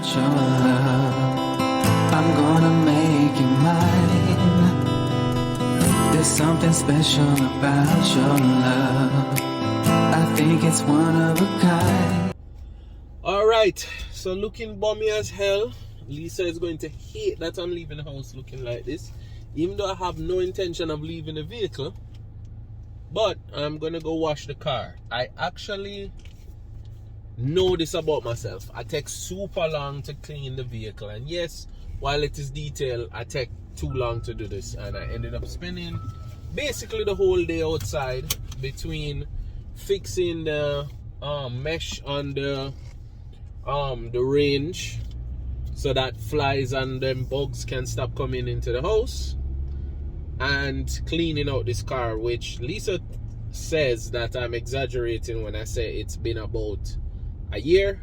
Your love, I'm gonna make you mine. There's something special about your love. I think it's one of a kind. Alright, so looking bummy as hell. Lisa is going to hate that I'm leaving the house looking like this, even though I have no intention of leaving the vehicle. But I'm gonna go wash the car. I actually know this about myself. I take super long to clean the vehicle, and yes, while it is detailed, I take too long to do this, and I ended up spending basically the whole day outside between fixing the mesh on the range so that flies and them bugs can stop coming into the house, and cleaning out this car, which Lisa says that I'm exaggerating when I say it's been about a year.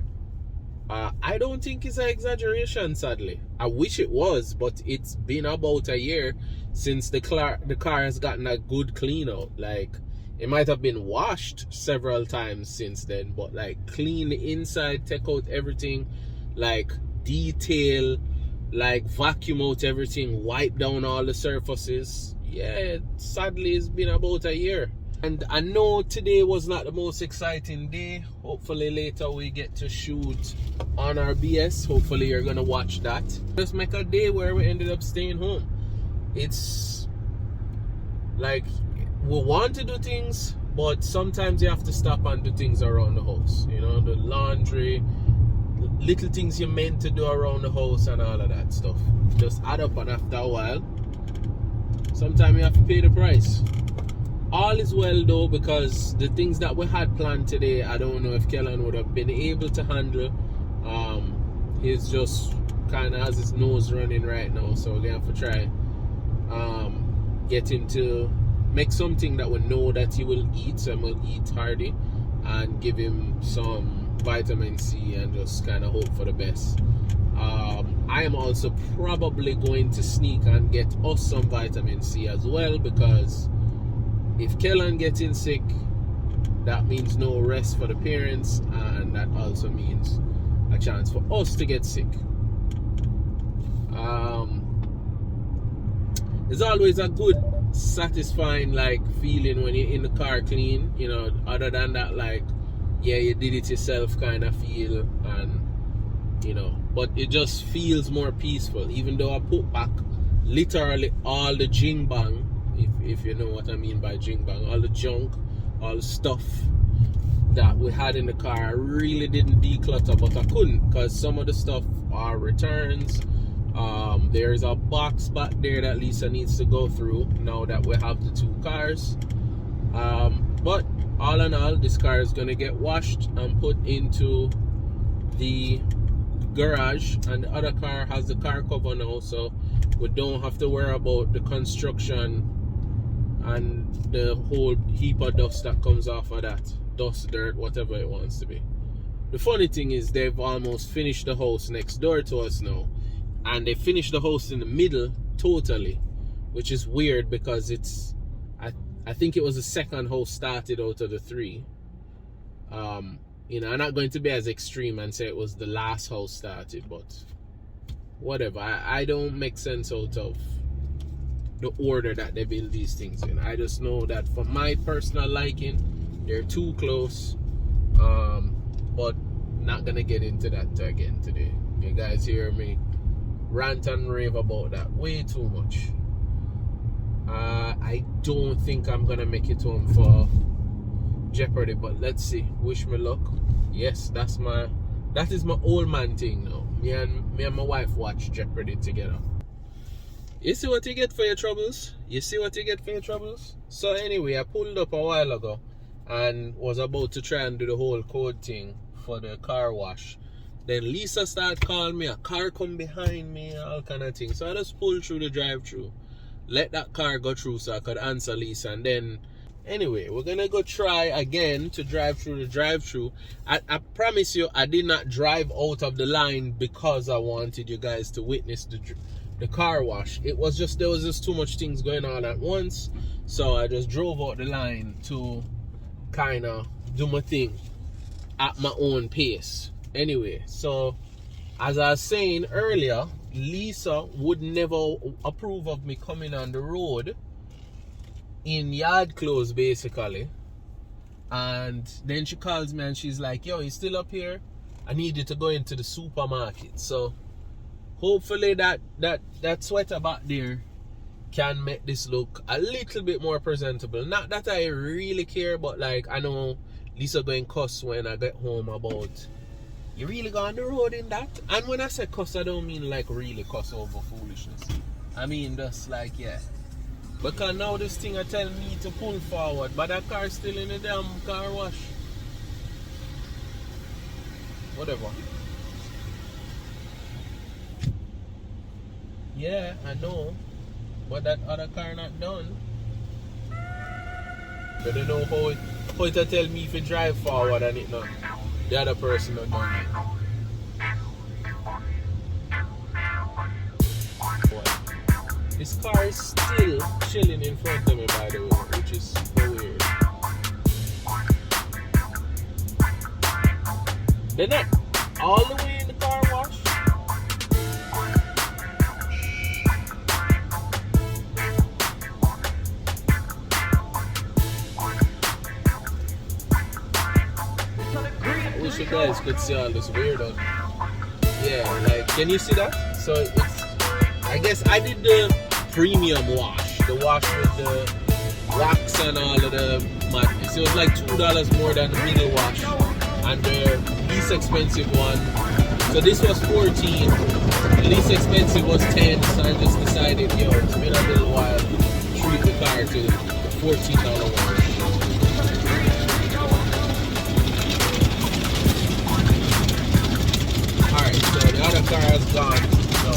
I don't think it's an exaggeration, sadly. I wish it was, but it's been about a year since the car has gotten a good clean out. Like, it might have been washed several times since then, but like clean the inside, take out everything, like detail, like vacuum out everything, wipe down all the surfaces. Yeah, sadly it's been about a year. And I know today was not the most exciting day. Hopefully later we get to shoot on our BS. Hopefully you're gonna watch that. Just make a day where we ended up staying home. It's like we want to do things, but sometimes you have to stop and do things around the house. You know, the laundry, the little things you're meant to do around the house and all of that stuff. Just add up, and after a while, sometimes you have to pay the price. All is well though, because the things that we had planned today, I don't know if Kellan would have been able to handle. He's just kind of has his nose running right now, so we're gonna have to try get him to make something that we know that he will eat, and we'll eat hearty, and give him some vitamin C and just kind of hope for the best. I am also probably going to sneak and get us some vitamin C as well, because if Kellan gets in sick, that means no rest for the parents, and that also means a chance for us to get sick. It's always a good, satisfying like feeling when you're in the car clean, you know, other than that, like, yeah, you did it yourself kind of feel, and you know, but it just feels more peaceful, even though I put back literally all the jing bang, if you know what I mean by jing bang, all the junk, all the stuff that we had in the car. I really didn't declutter, but I couldn't, because some of the stuff are returns. There's a box back there that Lisa needs to go through now that we have the two cars. But all in all, this car is gonna get washed and put into the garage, and the other car has the car cover now, so we don't have to worry about the construction and the whole heap of dust that comes off of that. Dust, dirt, whatever it wants to be. The funny thing is they've almost finished the house next door to us now, and they finished the house in the middle totally, which is weird because it's I think it was the second house started out of the three. You know, I'm not going to be as extreme and say it was the last house started, but whatever. I don't make sense out of the order that they build these things in. I just know that for my personal liking, they're too close. But not gonna get into that again today. You guys hear me rant and rave about that way too much. I don't think I'm gonna make it home for Jeopardy, but let's see. Wish me luck. Yes, that is my old man thing now. Me and my wife watch Jeopardy together. You see what you get for your troubles? You see what you get for your troubles? So anyway, I pulled up a while ago and was about to try and do the whole code thing for the car wash. Then Lisa started calling me, a car come behind me, all kind of things. So I just pulled through the drive-thru, let that car go through so I could answer Lisa. And then, anyway, we're going to go try again to drive through the drive-thru. I promise you, I did not drive out of the line because I wanted you guys to witness the car wash. It was just, there was just too much things going on at once. So I just drove out the line to kind of do my thing at my own pace. Anyway, so as I was saying earlier, Lisa would never approve of me coming on the road in yard clothes basically. And then she calls me and she's like, yo, you still up here? I need you to go into the supermarket. So hopefully that sweater back there can make this look a little bit more presentable. Not that I really care, but like I know Lisa going cuss when I get home about, you really go on the road in that? And when I say cuss, I don't mean like really cuss over foolishness. I mean just like, yeah. Because now this thing I tell me to pull forward, but that car's still in the damn car wash. Whatever. Yeah, I know. But that other car not done. But they know how it tell me if you drive forward and it not. The other person not done it. This car is still chilling in front of me, by the way, which is so weird. They're not all the way in the car wash. I wish you guys could see all this weirdo. Yeah, like, can you see that? So it's, I guess I did the premium wash, the wash with the wax and all of the madness. It was like $2 more than the middle wash and the least expensive one. So this was 14, the least expensive was 10. So I just decided, yo, it's been a little while, treat the car to the $14 one. Alright, so the other car has gone. So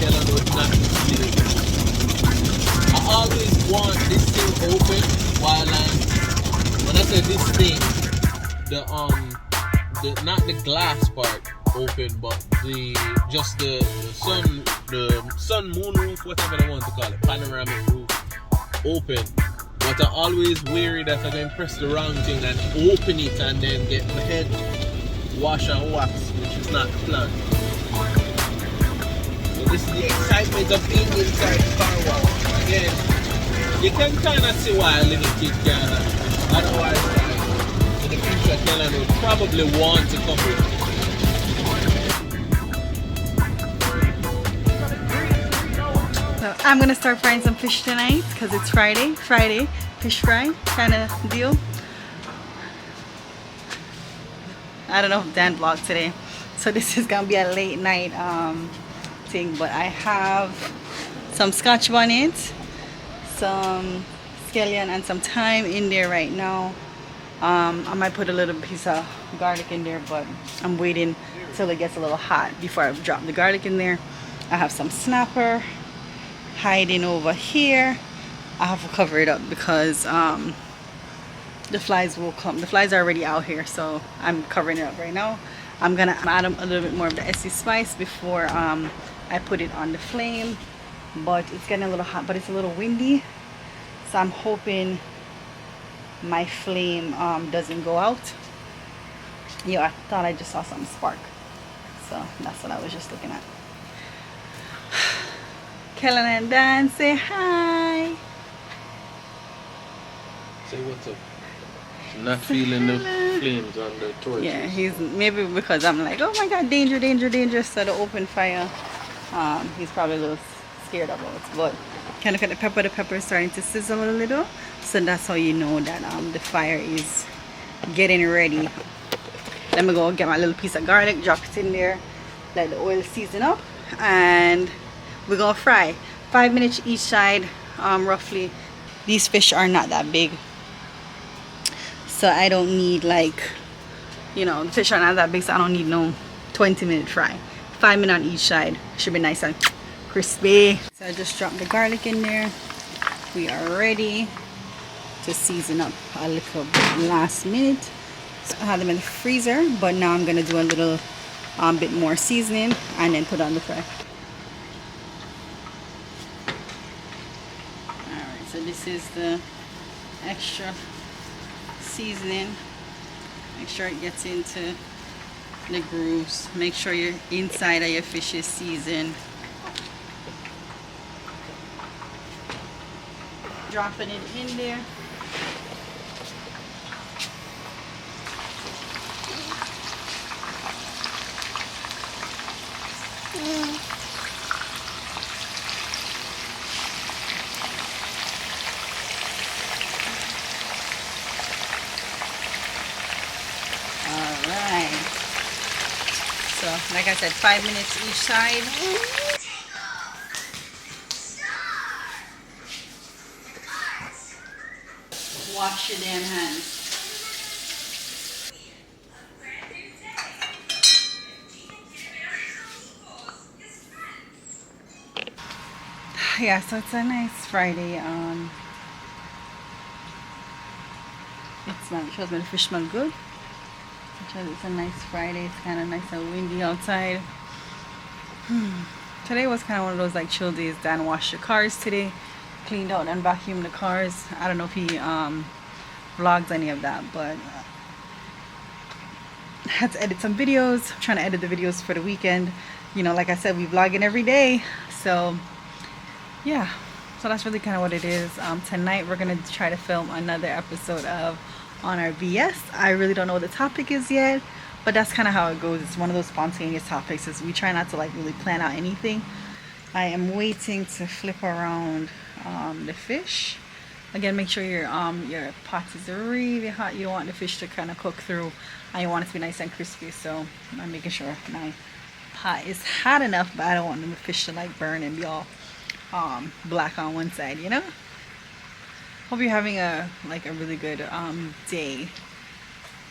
Kellan would not see it. I always want this thing open while when I say this thing, the not the glass part open, but the sun moon roof, whatever they want to call it, panoramic roof open. But I always worry that I'm going to press the wrong thing and open it and then get my head wash and wax, which is not the plan. So this is the excitement of being inside the car wash. Again, you can kind of see why a little kid can. Otherwise, in the future, Kellan would probably want to come with me. So I'm gonna start frying some fish tonight because it's Friday fish fry kind of deal. I don't know if Dan vlogged today, so this is gonna be a late night thing, but I have some scotch bonnet, some scallion and some thyme in there right now. I might put a little piece of garlic in there, but I'm waiting till it gets a little hot before I drop the garlic in there. I have some snapper hiding over here. I have to cover it up because the flies will come. The flies are already out here, so I'm covering it up right now. I'm gonna add a little bit more of the SC spice before I put it on the flame, but it's getting a little hot, but it's a little windy, so I'm hoping my flame doesn't go out. Yeah, I thought I just saw something spark, so that's what I was just looking at. Kellan and Dan, say hi. Say what's up. Not feeling the flames on the torch. Yeah, he's maybe because I'm like, oh my god, danger, danger, danger. So the open fire, he's probably a little scared about it. But kind of got the pepper is starting to sizzle a little, so that's how you know that the fire is getting ready. Let me go get my little piece of garlic, drop it in there, let the oil season up, and we're gonna fry 5 minutes each side, roughly. These fish are not that big, so I don't need, like, you know, the fish are not that big, so I don't need no 20-minute fry. 5 minutes on each side should be nice and crispy. So I just dropped the garlic in there. We are ready to season up a little bit last minute. So I had them in the freezer, but now I'm gonna do a little bit more seasoning and then put on the fry. Alright, so this is the extra seasoning. Make sure it gets into the grooves. Make sure your inside of your fish is seasoned. Dropping it in there. Alright. So, like I said, 5 minutes each side. Wash your damn hands. Yeah, so it's a nice Friday. It shows me the fish smell good. It's a nice Friday. It's kind of nice and windy outside. Today was kind of one of those like chill days. Dan washed the cars today, cleaned out and vacuumed the cars. I don't know if he vlogs any of that, but I had to edit some videos. I'm trying to edit the videos for the weekend. You know, like I said, we vlogging every day, so yeah. So that's really kind of what it is. Tonight we're gonna try to film another episode of On Our BS. I really don't know what the topic is yet, but that's kind of how it goes. It's one of those spontaneous topics. Is we try not to like really plan out anything. I am waiting to flip around the fish. Again, make sure your pot is really hot. You don't want the fish to kind of cook through, and you want it to be nice and crispy. So I'm making sure my pot is hot enough, but I don't want the fish to like burn and be all black on one side, you know. Hope you're having a really good day.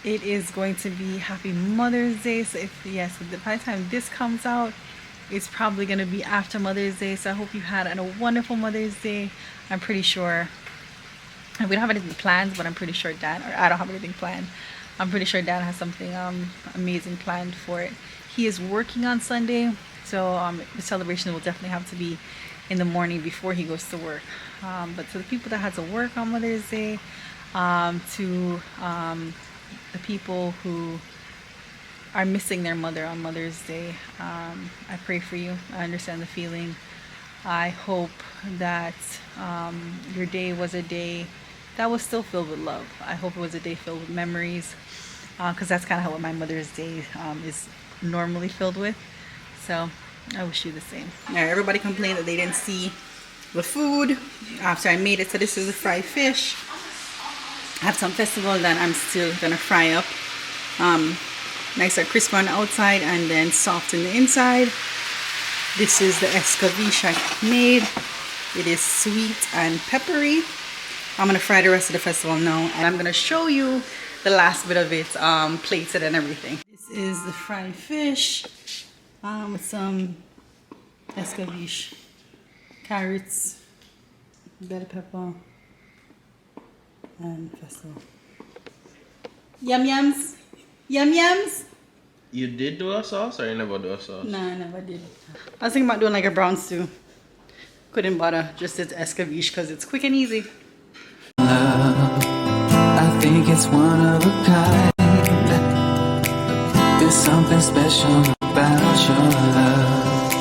It is going to be Happy Mother's Day, so by the time this comes out, it's probably going to be after Mother's Day. So I hope you had a wonderful Mother's Day. I'm pretty sure we don't have anything planned, but I'm pretty sure I don't have anything planned. I'm pretty sure Dad has something amazing planned for it. He is working on Sunday, so the celebration will definitely have to be in the morning before he goes to work. But to the people that had to work on Mother's Day, to the people who are missing their mother on Mother's Day, I pray for you. I understand the feeling. I hope that your day was a day that was still filled with love. I hope it was a day filled with memories, because that's kind of what my Mother's Day is normally filled with. So I wish you the same. All right, everybody complained that they didn't see the food after I made it. So this is the fried fish. I have some festival that I'm still gonna fry up. Nice and crisp on the outside and then soft in the inside. This is the Escovitch I made. It is sweet and peppery. I'm gonna fry the rest of the festival now, and I'm gonna show you the last bit of it plated and everything. This is the fried fish with some Escovitch, carrots, bell pepper, and festival. Yum yums! Yum yums! You did do a sauce or you never do a sauce? No, I never did. I was thinking about doing like a brown stew. Couldn't bother, just did Escovitch because it's quick and easy. I think it's one of a kind. There's something special about your love.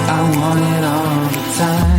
I want it all the time.